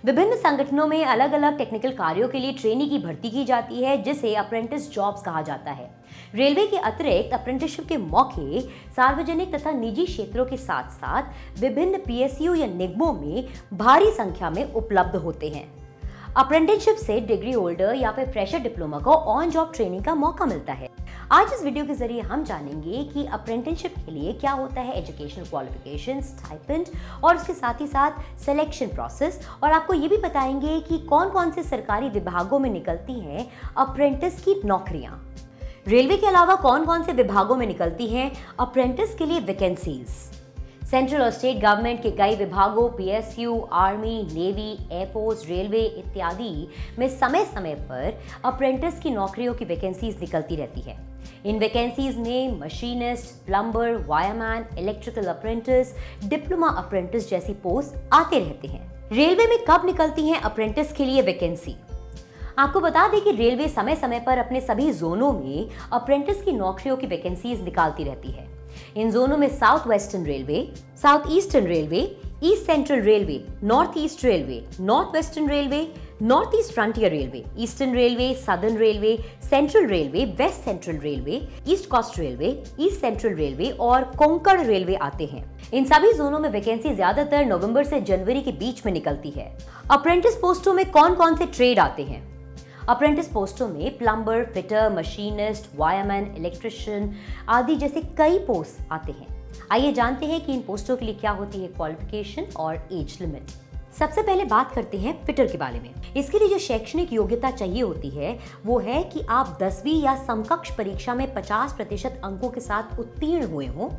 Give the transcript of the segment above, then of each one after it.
विभिन्न संगठनों में अलग अलग टेक्निकल कार्यों के लिए ट्रेनी की भर्ती की जाती है, जिसे अप्रेंटिस जॉब्स कहा जाता है। रेलवे के अतिरिक्त अप्रेंटिसशिप के मौके सार्वजनिक तथा निजी क्षेत्रों के साथ साथ विभिन्न पीएसयू या निगमों में भारी संख्या में उपलब्ध होते हैं। अप्रेंटिसशिप से डिग्री होल्डर या फिर फ्रेशर डिप्लोमा को ऑन जॉब ट्रेनिंग का मौका मिलता है। आज इस वीडियो के जरिए हम जानेंगे कि अप्रेंटिसशिप के लिए क्या होता है एजुकेशनल क्वालिफिकेशन, स्टाइपेंड और उसके साथ ही साथ सिलेक्शन प्रोसेस, और आपको ये भी बताएंगे कि कौन कौन से सरकारी विभागों में निकलती हैं अप्रेंटिस की नौकरियां। रेलवे के अलावा कौन कौन से विभागों में निकलती हैं अप्रेंटिस के लिए वैकेंसीज। सेंट्रल और स्टेट गवर्नमेंट के कई विभागों, PSU, army, navy, air force, railway इत्यादि में समय समय पर अप्रेंटिस की नौकरियों की वैकेंसीज निकलती रहती है। इन वैकेंसीज में machinist, plumber, wireman, electrical apprentice, diploma apprentice जैसी पोस्ट आते रहते हैं। रेलवे में कब निकलती हैं अप्रेंटिस के लिए वैकेंसी? आपको बता दें कि रेलवे समय समय पर अपने सभी जोनों में अप्रेंटिस की नौकरियों की वैकेंसीज निकालती रहती है। इन जोनों में South Western Railway, South Eastern Railway, East Central Railway, North East Railway, North Western Railway, North East Frontier Railway, Eastern Railway, Southern Railway, Central Railway, West Central Railway, East Coast Railway, East Central Railway और Konkan railway आते हैं। इन सभी जोनों में vacancy ज्यादातर नवंबर से जनवरी के बीच में निकलती है। अप्रेंटिस पोस्टों में कौन कौन से ट्रेड आते हैं? अप्रेंटिस पोस्टों में plumber, fitter, machinist, wireman, electrician आदि जैसे कई पोस्ट आते हैं। आइए जानते हैं कि इन पोस्टों के लिए क्या होती है क्वालिफिकेशन और एज लिमिट। सबसे पहले बात करते हैं फिटर के बारे में। इसके लिए जो शैक्षणिक योग्यता चाहिए होती है वो है कि आप 10वीं या समकक्ष परीक्षा में 50% अंकों के साथ उत्तीर्ण हुए हों।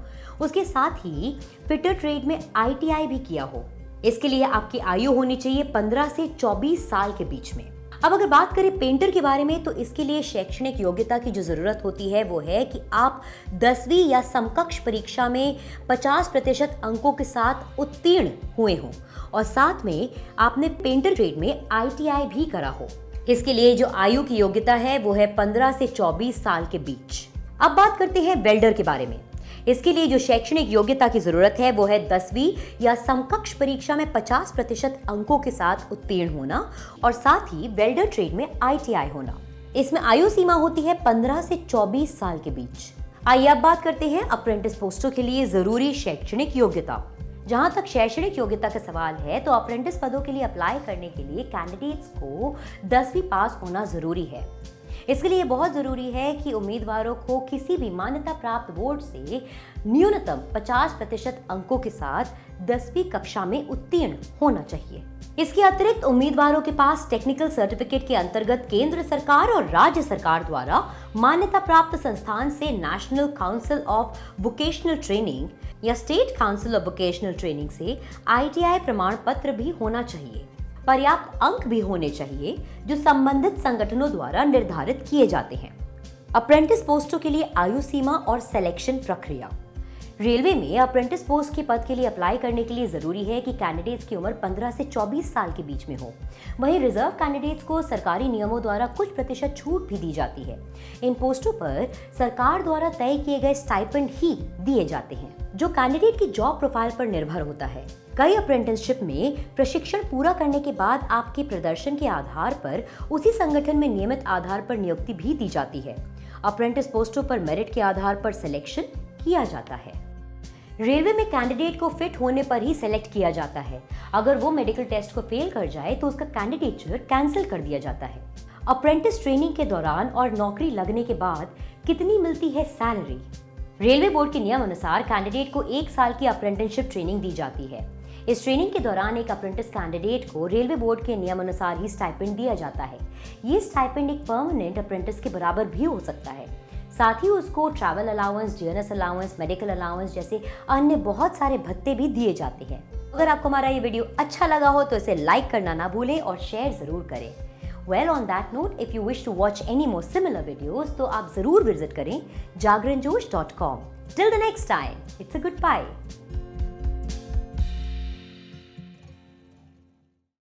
उसके साथ ही फिटर ट्रेड में ITI भी किया हो। इसके लिए आपकी आयु होनी चाहिए 15 से 24 साल के बीच में। अब अगर बात करें पेंटर के बारे में, तो इसके लिए शैक्षणिक योग्यता की जो जरूरत होती है वो है कि आप 10वीं या समकक्ष परीक्षा में 50% अंकों के साथ उत्तीर्ण हुए हों और साथ में आपने पेंटर ट्रेड में ITI भी करा हो। इसके लिए जो आयु की योग्यता है वो है 15 से 24 साल के बीच। अब बात करते हैं वेल्डर के बारे में। इसके लिए जो शैक्षणिक योग्यता की जरूरत है वो है 10वीं या समकक्ष परीक्षा में 50% अंकों के साथ उत्तीर्ण होना और साथ ही वेल्डर ट्रेड में ITI होना। इसमें आयु सीमा होती है 15 से 24 साल के बीच। आइए अब बात करते हैं अप्रेंटिस पोस्टों के लिए जरूरी शैक्षणिक योग्यता। जहां तक शैक्षणिक योग्यता का सवाल है तो अप्रेंटिस पदों के लिए अप्लाई करने के लिए कैंडिडेट्स को 10वीं पास होना जरूरी है। इसके लिए बहुत जरूरी है कि उम्मीदवारों को किसी भी मान्यता प्राप्त बोर्ड से न्यूनतम 50% अंकों के साथ 10वीं कक्षा में उत्तीर्ण होना चाहिए। इसके अतिरिक्त उम्मीदवारों के पास टेक्निकल सर्टिफिकेट के अंतर्गत केंद्र सरकार और राज्य सरकार द्वारा मान्यता प्राप्त संस्थान से national council of vocational training या state council of vocational training से ITI प्रमाण पत्र भी होना चाहिए। पर्याप्त अंक भी होने चाहिए जो संबंधित संगठनों द्वारा निर्धारित किए जाते हैं। अप्रेंटिस पोस्टों के लिए आयु सीमा और सिलेक्शन प्रक्रिया। रेलवे में अप्रेंटिस पोस्ट के पद के लिए अप्लाई करने के लिए जरूरी है कि कैंडिडेट्स की उम्र 15 से 24 साल के बीच में हो। वहीं रिजर्व कैंडिडेट्स को सरकारी नियमों द्वारा कुछ प्रतिशत छूट भी दी जाती है। इन पोस्टों पर सरकार द्वारा तय किए गए स्टाइपेंड ही दिए जाते हैं जो कैंडिडेट की जॉब प्रोफाइल पर निर्भर होता है। कई अप्रेंटिसशिप में प्रशिक्षण पूरा करने के बाद आपके प्रदर्शन के आधार पर उसी संगठन में नियमित आधार पर नियुक्ति भी दी जाती है। अप्रेंटिस पोस्टों पर मेरिट के आधार पर सिलेक्शन किया जाता है। रेलवे में कैंडिडेट को फिट होने पर ही सिलेक्ट किया जाता है। अगर वो मेडिकल टेस्ट को फेल कर जाए तो उसका कैंडिडेचर कैंसिल कर दिया जाता है। अप्रेंटिस ट्रेनिंग के दौरान और नौकरी लगने के बाद कितनी मिलती है सैलरी? रेलवे बोर्ड के नियम अनुसार कैंडिडेट को 1 साल की अप्रेंटिसशिप ट्रेनिंग दी जाती है। इस ट्रेनिंग के दौरान एक अप्रेंटिस कैंडिडेट को रेलवे बोर्ड के नियम अनुसार ही स्टाइपेंड दिया जाता है। ये स्टाइपेंड एक परमानेंट अप्रेंटिस के बराबर भी हो सकता है। साथ ही उसको travel allowance, DNS allowance, medical allowance जैसे अन्य बहुत सारे भत्ते भी दिए जाते हैं। अगर आपको हमारा ये वीडियो अच्छा लगा हो तो इसे लाइक करना ना भूलें और शेयर जरूर करें। Well, on that note, if you wish to watch any more similar videos, तो आप जरूर विजिट करें jagranjosh.com. Till the next time, it's a goodbye.